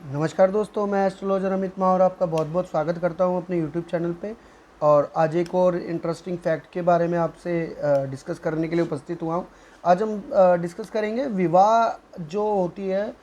नमस्कार दोस्तों, मैं एस्ट्रोलॉजर अमित माहौर आपका बहुत बहुत स्वागत करता हूं अपने यूट्यूब चैनल पे। और आज एक और इंटरेस्टिंग फैक्ट के बारे में आपसे डिस्कस करने के लिए उपस्थित हुआ हूं। आज हम डिस्कस करेंगे विवाह जो होती है,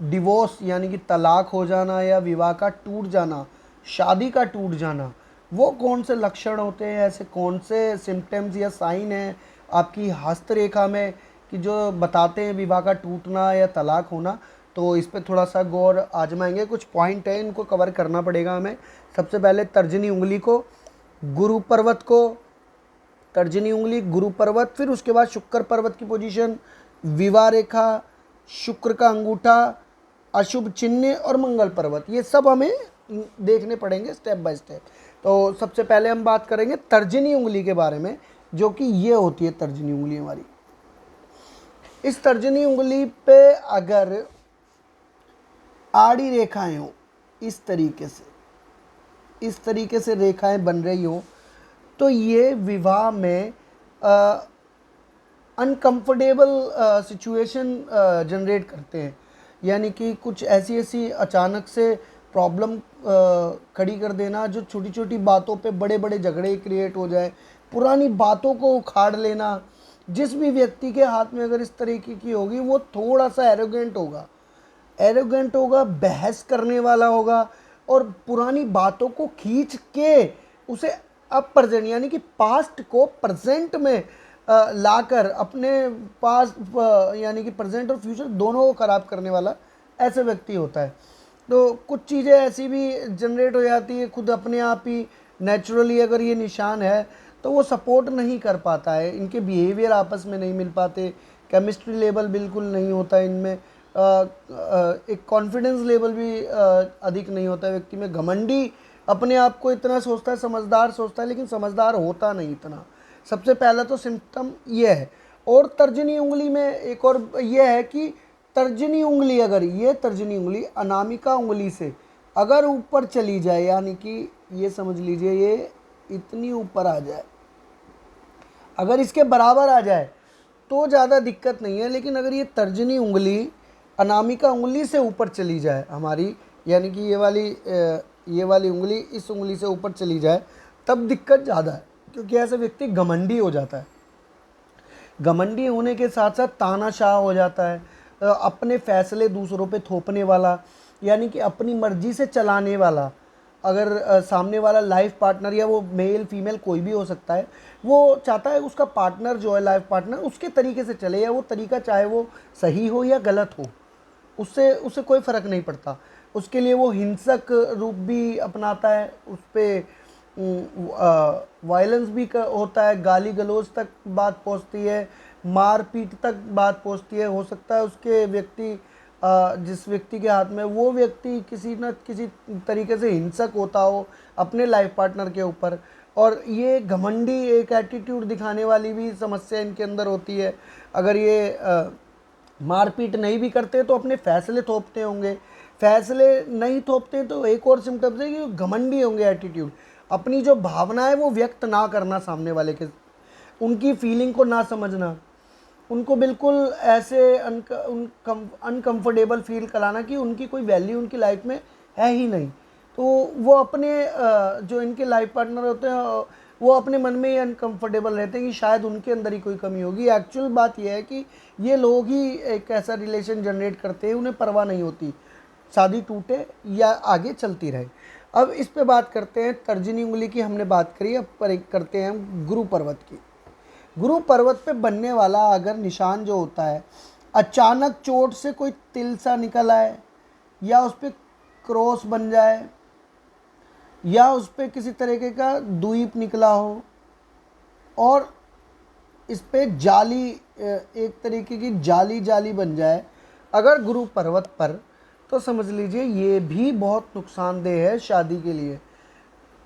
डिवोर्स यानी कि तलाक हो जाना या विवाह का टूट जाना, शादी का टूट जाना, वो कौन से लक्षण होते हैं, ऐसे कौन से सिम्टम्स या साइन हैं आपकी हस्तरेखा में कि जो बताते हैं विवाह का टूटना या तलाक होना। तो इस पे थोड़ा सा गौर आजमाएंगे। कुछ पॉइंट है, इनको कवर करना पड़ेगा हमें। सबसे पहले तर्जनी उंगली को, गुरु पर्वत को, तर्जनी उंगली, गुरु पर्वत, फिर उसके बाद शुक्र पर्वत की पोजीशन, विवाह रेखा, शुक्र का अंगूठा, अशुभ चिन्ह और मंगल पर्वत, ये सब हमें देखने पड़ेंगे स्टेप बाय स्टेप। तो सबसे पहले हम बात करेंगे तर्जनी उंगली के बारे में, जो कि ये होती है तर्जनी उंगली हमारी। इस तर्जनी उंगली पे अगर आड़ी रेखाएं हो, इस तरीके से रेखाएं बन रही हो, तो ये विवाह में अनकंफर्टेबल सिचुएशन जनरेट करते हैं। यानी कि कुछ ऐसी ऐसी अचानक से प्रॉब्लम खड़ी कर देना, जो छोटी छोटी बातों पे बड़े बड़े झगड़े क्रिएट हो जाए, पुरानी बातों को उखाड़ लेना। जिस भी व्यक्ति के हाथ में अगर इस तरीके की होगी, वो थोड़ा सा एरोगेंट होगा, बहस करने वाला होगा, और पुरानी बातों को खींच के उसे अब प्रेजेंट यानी कि पास्ट को प्रेजेंट में लाकर अपने पास यानी कि प्रेजेंट और फ्यूचर दोनों को ख़राब करने वाला ऐसे व्यक्ति होता है। तो कुछ चीज़ें ऐसी भी जनरेट हो जाती है खुद अपने आप ही नेचुरली। अगर ये निशान है तो वो सपोर्ट नहीं कर पाता है, इनके बिहेवियर आपस में नहीं मिल पाते, केमिस्ट्री लेवल बिल्कुल नहीं होता है इनमें, एक कॉन्फिडेंस लेवल भी अधिक नहीं होता है व्यक्ति में। घमंडी अपने आप को इतना सोचता है, समझदार सोचता है, लेकिन समझदार होता नहीं इतना। सबसे पहला तो सिम्टम ये है। और तर्जनी उंगली में एक और ये है कि तर्जनी उंगली, अगर ये तर्जनी उंगली अनामिका उंगली से अगर ऊपर चली जाए, यानी कि ये समझ लीजिए ये इतनी ऊपर आ जाए, अगर इसके बराबर आ जाए तो ज़्यादा दिक्कत नहीं है। लेकिन अगर ये तर्जनी उंगली अनामिका उंगली से ऊपर चली जाए हमारी, यानी कि ये वाली उंगली इस उंगली से ऊपर चली जाए, तब दिक्कत ज़्यादा है, क्योंकि ऐसा व्यक्ति घमंडी हो जाता है। घमंडी होने के साथ साथ तानाशाह हो जाता है, अपने फैसले दूसरों पे थोपने वाला, यानी कि अपनी मर्जी से चलाने वाला। अगर सामने वाला लाइफ पार्टनर, या वो मेल फीमेल कोई भी हो सकता है, वो चाहता है उसका पार्टनर जो है लाइफ पार्टनर उसके तरीके से चले, या वो तरीका चाहे वो सही हो या गलत हो, उससे उसे कोई फ़र्क नहीं पड़ता। उसके लिए वो हिंसक रूप भी अपनाता है, उस पर वायलेंस भी होता है, गाली गलौज तक बात पहुंचती है, मार पीट तक बात पहुंचती है। हो सकता है उसके व्यक्ति जिस व्यक्ति के हाथ में, वो व्यक्ति किसी न किसी तरीके से हिंसक होता हो अपने लाइफ पार्टनर के ऊपर। और ये घमंडी एक एटीट्यूड दिखाने वाली भी समस्या इनके अंदर होती है। अगर ये मारपीट नहीं भी करते तो अपने फैसले थोपते होंगे, फैसले नहीं थोपते तो एक और सिम्टम्स है कि घमंडी होंगे, एटीट्यूड, अपनी जो भावना है वो व्यक्त ना करना सामने वाले के, उनकी फीलिंग को ना समझना, उनको बिल्कुल ऐसे अनकंफर्टेबल फील कराना कि उनकी कोई वैल्यू उनकी लाइफ में है ही नहीं। तो वो अपने जो इनके लाइफ पार्टनर होते हैं, वो अपने मन में ही अनकंफर्टेबल रहते हैं कि शायद उनके अंदर ही कोई कमी होगी। एक्चुअल बात यह है कि ये लोग ही एक ऐसा रिलेशन जनरेट करते हैं, उन्हें परवाह नहीं होती शादी टूटे या आगे चलती रहे। अब इस पे बात करते हैं तर्जनी उंगली की, हमने बात करी, अब पर एक करते हैं गुरु पर्वत की। गुरु पर्वत पे बनने वाला अगर निशान जो होता है, अचानक चोट से कोई तिल सा निकल आए, या उस पर क्रॉस बन जाए, या उस पर किसी तरीके का द्वीप निकला हो, और इस पे जाली एक तरीके की जाली जाली बन जाए अगर गुरु पर्वत पर, तो समझ लीजिए ये भी बहुत नुकसानदेह है शादी के लिए।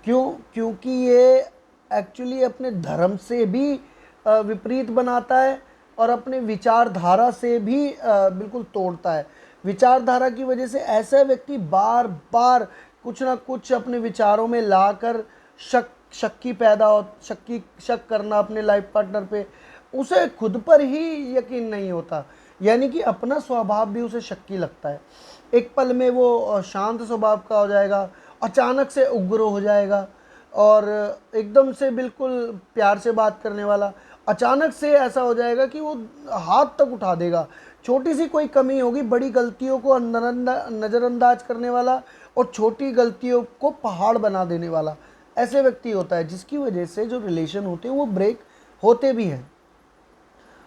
क्योंकि ये एक्चुअली अपने धर्म से भी विपरीत बनाता है, और अपने विचारधारा से भी बिल्कुल तोड़ता है। विचारधारा की वजह से ऐसा व्यक्ति बार बार कुछ ना कुछ अपने विचारों में लाकर शक करना अपने लाइफ पार्टनर पे, उसे खुद पर ही यकीन नहीं होता यानी कि अपना स्वभाव भी उसे शक्की लगता है। एक पल में वो शांत स्वभाव का हो जाएगा, अचानक से उग्र हो जाएगा, और एकदम से बिल्कुल प्यार से बात करने वाला, अचानक से ऐसा हो जाएगा कि वो हाथ तक उठा देगा। छोटी सी कोई कमी होगी, बड़ी गलतियों को नज़रअंदाज करने वाला, और छोटी गलतियों को पहाड़ बना देने वाला ऐसे व्यक्ति होता है, जिसकी वजह से जो रिलेशन होते हैं वो ब्रेक होते भी हैं।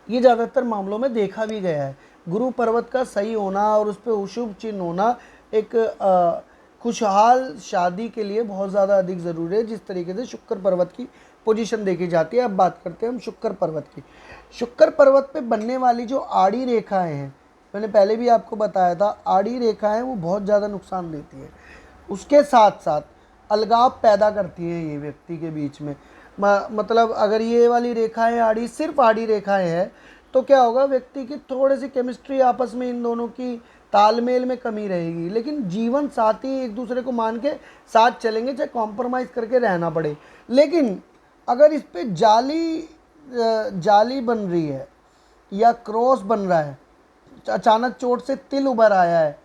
ये ज़्यादातर मामलों में देखा भी गया है। गुरु पर्वत का सही होना और उस पर अशुभ चिन्ह होना एक खुशहाल शादी के लिए बहुत ज़्यादा अधिक ज़रूरी है, जिस तरीके से शुक्र पर्वत की पोजीशन देखी जाती है। अब बात करते हैं हम शुक्र पर्वत की। शुक्र पर्वत पे बनने वाली जो आड़ी रेखाएं हैं, मैंने पहले भी आपको बताया था, आड़ी रेखाएं वो बहुत ज़्यादा नुकसान देती हैं। उसके साथ साथ अलगाव पैदा करती हैं ये व्यक्ति के बीच में। मतलब अगर ये वाली रेखाएं आड़ी, सिर्फ आड़ी रेखाएं हैं, तो क्या होगा, व्यक्ति की थोड़ी सी केमिस्ट्री आपस में, इन दोनों की तालमेल में कमी रहेगी। लेकिन जीवन साथी एक दूसरे को मान के साथ चलेंगे, चाहे कॉम्प्रोमाइज़ करके रहना पड़े। लेकिन अगर इस पे जाली बन रही है या क्रॉस बन रहा है, अचानक चोट से तिल उभर आया है,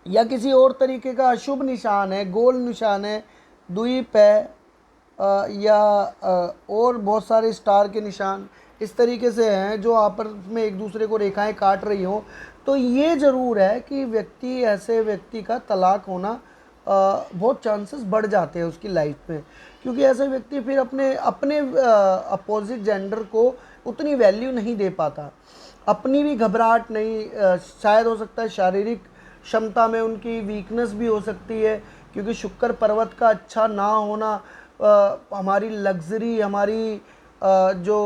या किसी और तरीके का अशुभ निशान है, गोल निशान है, द्वीप है, या और बहुत सारे स्टार के निशान इस तरीके से हैं जो आपस में एक दूसरे को रेखाएं काट रही हों, तो ये ज़रूर है कि ऐसे व्यक्ति का तलाक होना बहुत चांसेस बढ़ जाते हैं उसकी लाइफ में। क्योंकि ऐसे व्यक्ति फिर अपने अपने अपोजिट जेंडर को उतनी वैल्यू नहीं दे पाता, अपनी भी घबराहट नहीं, शायद हो सकता है शारीरिक क्षमता में उनकी वीकनेस भी हो सकती है, क्योंकि शुक्र पर्वत का अच्छा ना होना हमारी लग्जरी, हमारी जो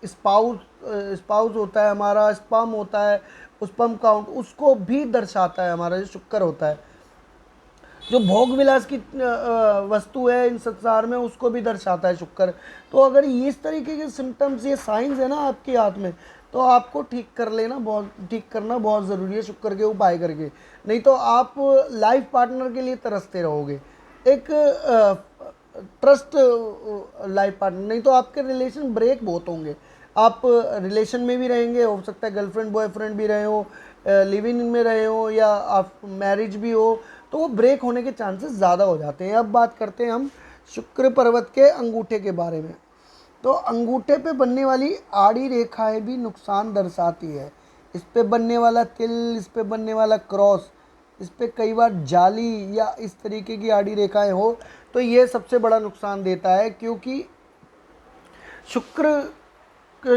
स्पाउस होता है, हमारा स्पर्म होता है, स्पर्म काउंट, उसको भी दर्शाता है। हमारा जो शुक्र होता है, जो भोग विलास की वस्तु है इन संसार में, उसको भी दर्शाता है शुक्र। तो अगर इस तरीके के सिम्टम्स, ये साइंस है ना आपके हाथ में, तो आपको ठीक करना बहुत ज़रूरी है शुक्र के उपाय करके। नहीं तो आप लाइफ पार्टनर के लिए तरसते रहोगे, एक ट्रस्ट लाइफ पार्टनर, नहीं तो आपके रिलेशन ब्रेक बहुत होंगे। आप रिलेशन में भी रहेंगे, हो सकता है गर्लफ्रेंड बॉयफ्रेंड भी रहे हो, लिव इन में रहे हो, या आप मैरिज भी हो, तो वो ब्रेक होने के चांसेस ज़्यादा हो जाते हैं। अब बात करते हैं हम शुक्र पर्वत के अंगूठे के बारे में। तो अंगूठे पे बनने वाली आड़ी रेखाएं भी नुकसान दर्शाती है। इस पे बनने वाला तिल, इस पे बनने वाला क्रॉस, इस पे कई बार जाली या इस तरीके की आड़ी रेखाएं हो, तो ये सबसे बड़ा नुकसान देता है। क्योंकि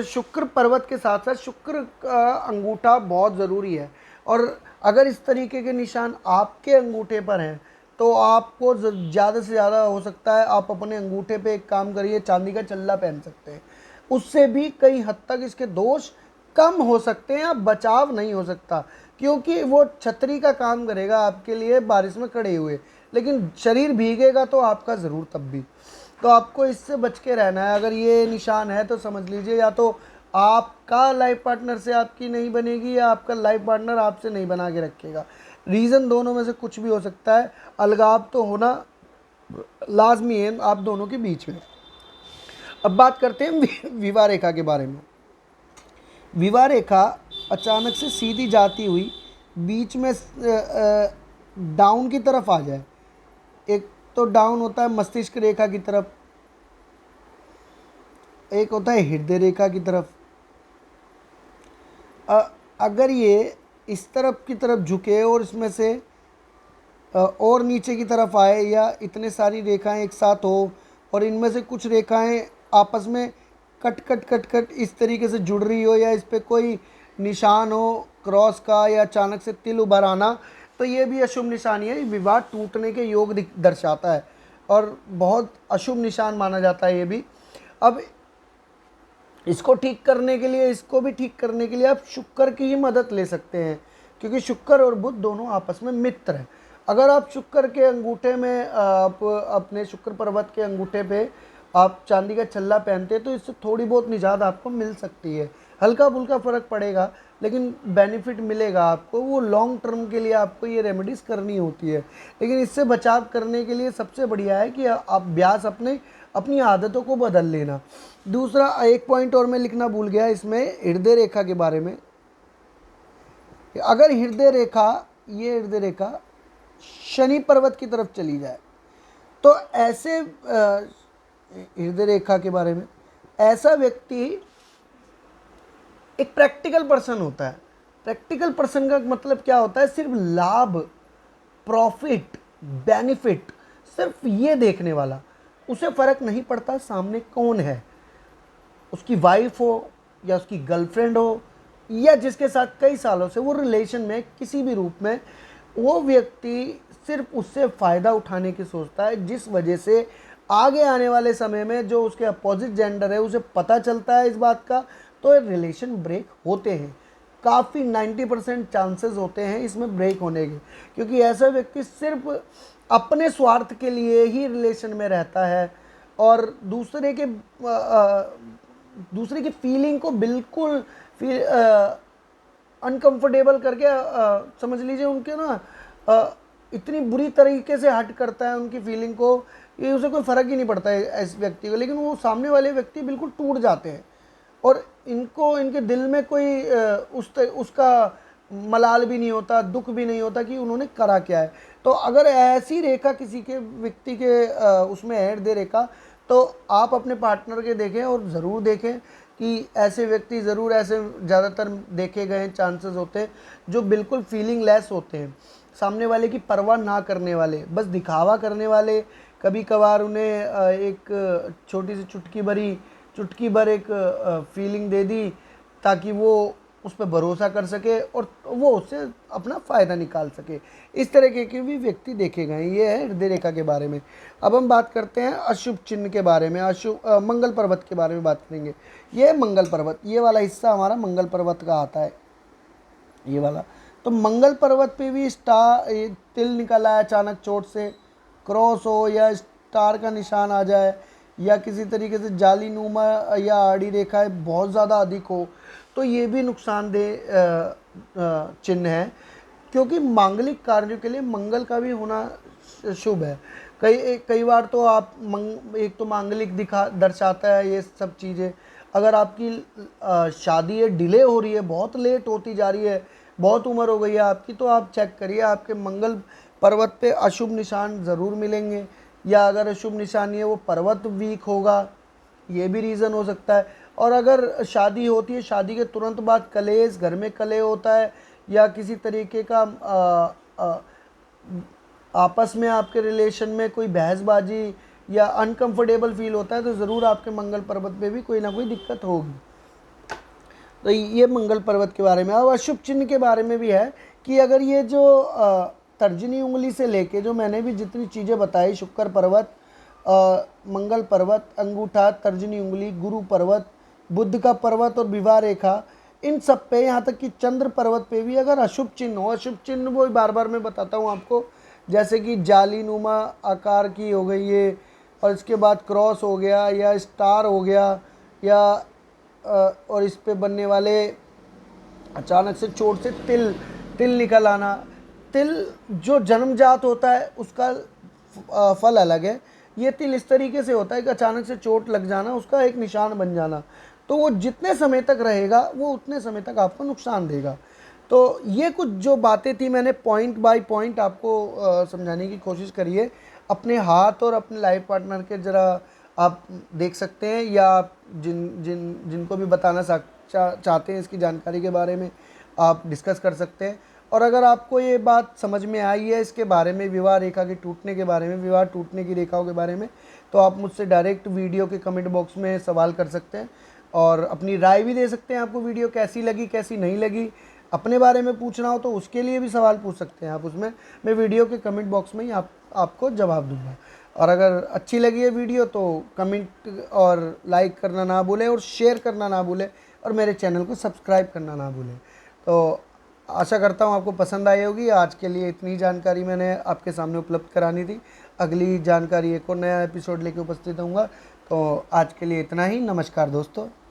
शुक्र पर्वत के साथ साथ शुक्र का अंगूठा बहुत ज़रूरी है, और अगर इस तरीके के निशान आपके अंगूठे पर हैं, तो आपको ज़्यादा से ज़्यादा हो सकता है आप अपने अंगूठे पे एक काम करिए, चांदी का चल्ला पहन सकते हैं। उससे भी कई हद तक इसके दोष कम हो सकते हैं, बचाव नहीं हो सकता, क्योंकि वो छतरी का काम करेगा आपके लिए बारिश में खड़े हुए, लेकिन शरीर भीगेगा तो आपका ज़रूर तब भी। तो आपको इससे बच के रहना है। अगर ये निशान है तो समझ लीजिए, या तो आपका लाइफ पार्टनर से आपकी नहीं बनेगी, या आपका लाइफ पार्टनर आपसे नहीं बना के रखेगा। रीज़न दोनों में से कुछ भी हो सकता है, अलगाव तो होना लाजमी है आप दोनों के बीच में। अब बात करते हैं विवाह रेखा के बारे में। विवाह रेखा अचानक से सीधी जाती हुई बीच में डाउन की तरफ आ जाए, एक तो डाउन होता है मस्तिष्क रेखा की तरफ, एक होता है हृदय रेखा की तरफ। अगर ये इस तरफ की तरफ झुके और इसमें से और नीचे की तरफ आए, या इतने सारी रेखाएं एक साथ हो और इनमें से कुछ रेखाएं आपस में कट इस तरीके से जुड़ रही हो, या इस पर कोई निशान हो क्रॉस का, या अचानक से तिल उभर आना, तो ये भी अशुभ निशानी है। विवाह टूटने के योग दर्शाता है और बहुत अशुभ निशान माना जाता है ये भी। अब इसको ठीक करने के लिए, इसको भी ठीक करने के लिए आप शुक्र की ही मदद ले सकते हैं, क्योंकि शुक्र और बुध दोनों आपस में मित्र हैं। अगर आप शुक्र के अंगूठे में, आप अपने शुक्र पर्वत के अंगूठे पे आप चांदी का छल्ला पहनते हैं, तो इससे थोड़ी बहुत निजात आपको मिल सकती है। हल्का फुल्का फ़र्क पड़ेगा, लेकिन बेनिफिट मिलेगा आपको। वो लॉन्ग टर्म के लिए आपको ये रेमेडीज़ करनी होती है। लेकिन इससे बचाव करने के लिए सबसे बढ़िया है कि अभ्यास अपनी आदतों को बदल लेना। दूसरा एक पॉइंट और मैं लिखना भूल गया इसमें, हृदय रेखा के बारे में। अगर हृदय रेखा, ये हृदय रेखा शनि पर्वत की तरफ चली जाए तो ऐसे हृदय रेखा के बारे में, ऐसा व्यक्ति एक प्रैक्टिकल पर्सन होता है। प्रैक्टिकल पर्सन का मतलब क्या होता है? सिर्फ लाभ, प्रॉफिट, बेनिफिट, सिर्फ ये देखने वाला। उसे फर्क नहीं पड़ता सामने कौन है, उसकी वाइफ हो या उसकी गर्लफ्रेंड हो या जिसके साथ कई सालों से वो रिलेशन में किसी भी रूप में, वो व्यक्ति सिर्फ उससे फ़ायदा उठाने की सोचता है, जिस वजह से आगे आने वाले समय में जो उसके अपोजिट जेंडर है उसे पता चलता है इस बात का, तो रिलेशन ब्रेक होते हैं। काफ़ी 90% चांसेस होते हैं इसमें ब्रेक होने के, क्योंकि ऐसा व्यक्ति सिर्फ अपने स्वार्थ के लिए ही रिलेशन में रहता है और दूसरे की फीलिंग को बिल्कुल अनकंफर्टेबल करके समझ लीजिए उनके ना इतनी बुरी तरीके से हर्ट करता है उनकी फीलिंग को, ये उसे कोई फ़र्क ही नहीं पड़ता है इस व्यक्ति को। लेकिन वो सामने वाले व्यक्ति बिल्कुल टूट जाते हैं और इनको इनके दिल में कोई उसका मलाल भी नहीं होता, दुख भी नहीं होता कि उन्होंने करा क्या है। तो अगर ऐसी रेखा किसी के व्यक्ति के उसमें है हृदय रेखा, तो आप अपने पार्टनर के देखें और ज़रूर देखें कि ऐसे व्यक्ति ज़रूर, ऐसे ज़्यादातर देखे गए चांसेस होते हैं जो बिल्कुल फीलिंग लेस होते हैं, सामने वाले की परवाह ना करने वाले, बस दिखावा करने वाले। कभी कभार उन्हें एक छोटी सी चुटकी भर एक फीलिंग दे दी ताकि वो उस पर भरोसा कर सके और वो उससे अपना फ़ायदा निकाल सके। इस तरह के भी व्यक्ति देखे गए। ये है हृदय रेखा के बारे में। अब हम बात करते हैं अशुभ चिन्ह के बारे में, मंगल पर्वत के बारे में बात करेंगे। ये मंगल पर्वत, ये वाला हिस्सा हमारा मंगल पर्वत का आता है, ये वाला। तो मंगल पर्वत पे भी तिल निकल आया अचानक चोट से, क्रॉस हो या स्टार का निशान आ जाए या किसी तरीके से जाली नुमा या आड़ी रेखाएं बहुत ज़्यादा अधिक हो, तो ये भी नुकसानदेह चिन्ह है, क्योंकि मांगलिक कार्यों के लिए मंगल का भी होना शुभ है। कई बार तो आप एक तो मांगलिक दर्शाता है ये सब चीज़ें। अगर आपकी शादी है डिले हो रही है, बहुत लेट होती जा रही है, बहुत उम्र हो गई है आपकी, तो आप चेक करिए आपके मंगल पर्वत पे अशुभ निशान ज़रूर मिलेंगे। या अगर अशुभ निशानी है वो पर्वत वीक होगा, ये भी रीज़न हो सकता है। और अगर शादी होती है, शादी के तुरंत बाद कलेश, घर में कलेश होता है या किसी तरीके का आपस में आपके रिलेशन में कोई बहसबाजी या अनकंफर्टेबल फील होता है, तो ज़रूर आपके मंगल पर्वत पे भी कोई ना कोई दिक्कत होगी। तो ये मंगल पर्वत के बारे में। अब अशुभ चिन्ह के बारे में भी है कि अगर ये जो तर्जनी उंगली से लेके जो मैंने भी जितनी चीज़ें बताई, शुक्र पर्वत, मंगल पर्वत, अंगूठा, तर्जनी उंगली, गुरु पर्वत, बुध का पर्वत और विवाह रेखा, इन सब पे, यहाँ तक कि चंद्र पर्वत पे भी अगर अशुभ चिन्ह हो, अशुभ चिन्ह वो बार बार मैं बताता हूँ आपको, जैसे कि जाली नुमा आकार की हो गई ये, और इसके बाद क्रॉस हो गया या स्टार हो गया, या और इस पे बनने वाले अचानक से चोट से तिल निकल आना। तिल जो जन्मजात होता है उसका फल अलग है। ये तिल इस तरीके से होता है कि अचानक से चोट लग जाना, उसका एक निशान बन जाना, तो वो जितने समय तक रहेगा वो उतने समय तक आपको नुकसान देगा। तो ये कुछ जो बातें थी मैंने पॉइंट बाय पॉइंट आपको समझाने की कोशिश करी है। अपने हाथ और अपने लाइफ पार्टनर के ज़रा आप देख सकते हैं, या आप जिनको भी बताना चाहते हैं इसकी जानकारी के बारे में आप डिस्कस कर सकते हैं। और अगर आपको ये बात समझ में आई है इसके बारे में, विवाह रेखा के टूटने के बारे में, विवाह टूटने की रेखाओं के बारे में, तो आप मुझसे डायरेक्ट वीडियो के कमेंट बॉक्स में सवाल कर सकते हैं और अपनी राय भी दे सकते हैं। आपको वीडियो कैसी लगी, कैसी नहीं लगी, अपने बारे में पूछना हो तो उसके लिए भी सवाल पूछ सकते हैं आप उसमें। मैं वीडियो के कमेंट बॉक्स में ही आपको जवाब दूंगा। और अगर अच्छी लगी है वीडियो तो कमेंट और लाइक करना ना भूलें और शेयर करना ना भूलें और मेरे चैनल को सब्सक्राइब करना ना भूलें। तो आशा करता हूँ आपको पसंद आई होगी। आज के लिए इतनी जानकारी मैंने आपके सामने उपलब्ध करानी थी। अगली जानकारी एक और नया एपिसोड लेके उपस्थित होऊंगा। तो आज के लिए इतना ही। नमस्कार दोस्तों।